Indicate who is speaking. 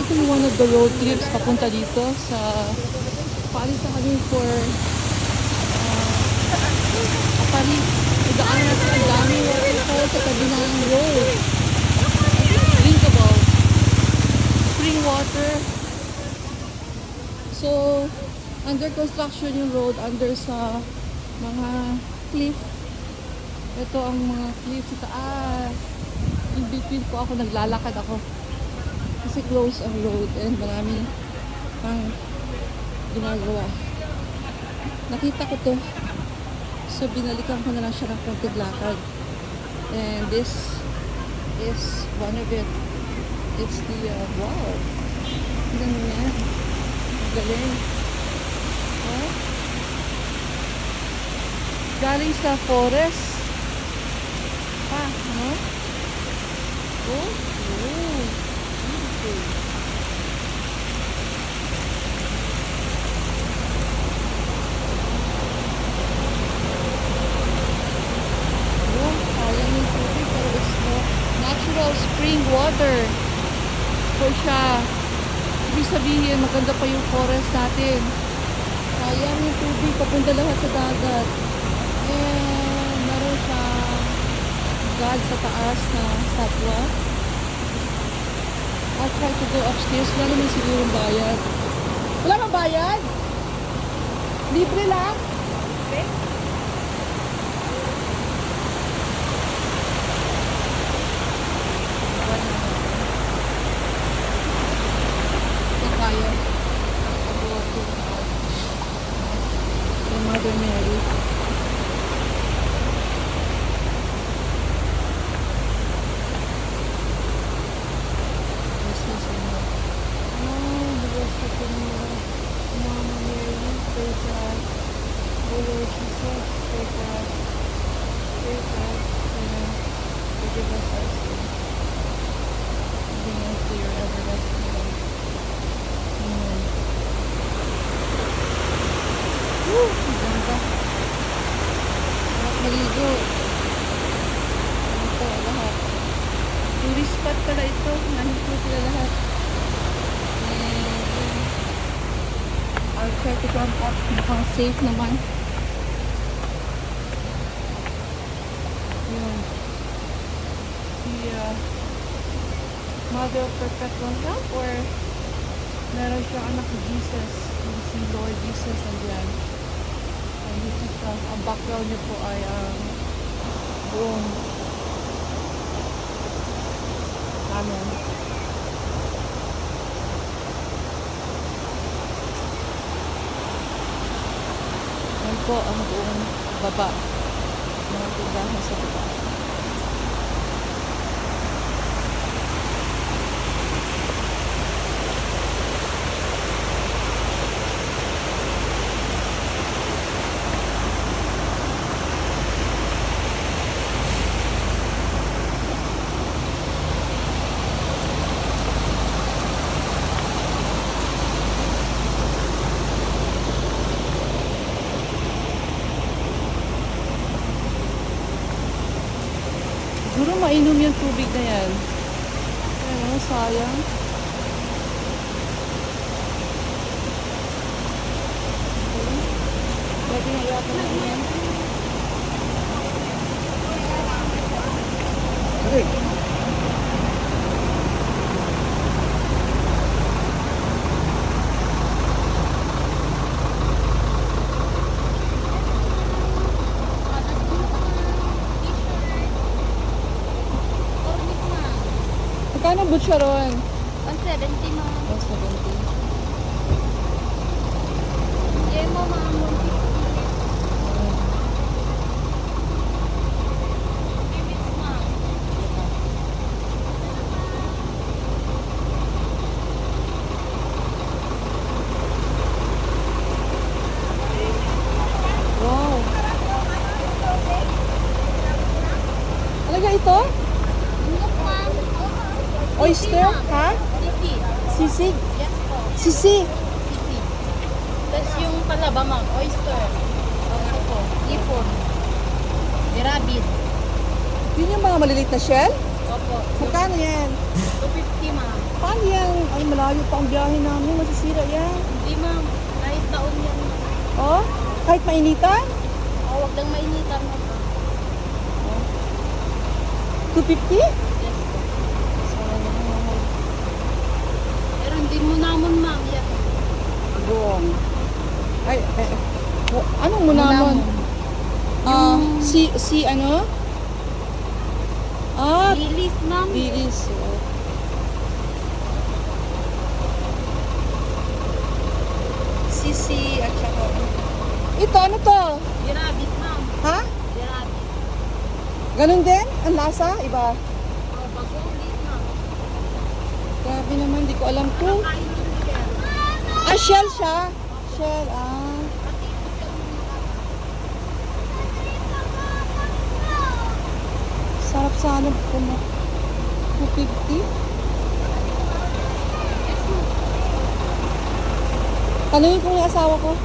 Speaker 1: ito yung one of the road trips papunta dito sa Paris sa kami for Paris. Idaan natin ang daming waterfall sa tabi ng road. Drinkable. Spring water. So, under construction yung road, under sa mga cliff. Ito ang mga cliff sa taas. In between po ako, naglalakad ako. Kasi close ang road and maraming pang ginagawa. Nakita ko to. So, binalikan ko na lang siya ng konting lakad. And this is one of it. It's the, wow. Tignan mo yan. Galing. Oh. Galing sa forest. No? Oh. Oh. Beautiful. Oh, sayang yung tubig pero it's natural spring water. So siya, ibig sabihin maganda pa yung forest natin. Sayang yung tubig, papunta lahat sa dagat. And meron siyang God sa taas na statwa. I'll try to go upstairs. Wala naman siguro bayad. Wala bang bayad? Libre lang? Okay. Ito tayo. Kay Mother Mary. Maligo. Ito, lahat. Tourist spot pala ito. Nandito sila lahat. And I'll try to jump up. Mukhang safe naman. Yun. The Mother of Perpetual Help or meron siyang anak ni Jesus. Si Lord Jesus nandiyan. And this is ang background niyo po ay buong amin. Yan po ang buong baba. Mga tindahan sa baba. Siguro mainom yung tubig na yan. Ano, sayang. Okay. Pwede na iwapan na yan. Okay. Magkano butcheron?
Speaker 2: 170 mo.
Speaker 1: 170.
Speaker 2: Yan mo, ma'am. 150 minutes, ma'am.
Speaker 1: Wow. Talaga ito?
Speaker 2: Look, ma'am.
Speaker 1: Oyster? Ha?
Speaker 2: Sisi.
Speaker 1: Sisig?
Speaker 2: Yes po.
Speaker 1: Sisi?
Speaker 2: Sisi. Tapos yung palaba, ma'am. Oyster. Ito po. Ipon. Rabbit.
Speaker 1: Yun yung mga maliliit na shell?
Speaker 2: Opo.
Speaker 1: Magkano yan?
Speaker 2: 250, ma'am.
Speaker 1: Paano yan? Ay, malayo pa ang biyahe namin. Masisira yan.
Speaker 2: Hindi ma'am, kahit taon yan.
Speaker 1: Oh, kahit mainitan?
Speaker 2: O, wag lang mainitan mo.
Speaker 1: 250?
Speaker 2: Yes po. Pero hindi mo namon ma'am. Yan.
Speaker 1: Buong. Ay, anong munamon? Si ano?
Speaker 2: Lilis ma'am.
Speaker 1: Bilis. Sisi at saka... Ito, ano to?
Speaker 2: Dirabit ma'am.
Speaker 1: Ha?
Speaker 2: Dirabit.
Speaker 1: Ganun din? Ang lasa? Iba?
Speaker 2: O, bago ulit ma'am.
Speaker 1: Grabe naman, di ko alam to.
Speaker 2: Kain yung liver.
Speaker 1: Ah, shell siya? Shell, Sarap sana po mo. 250? Tanungin ko yung asawa ko.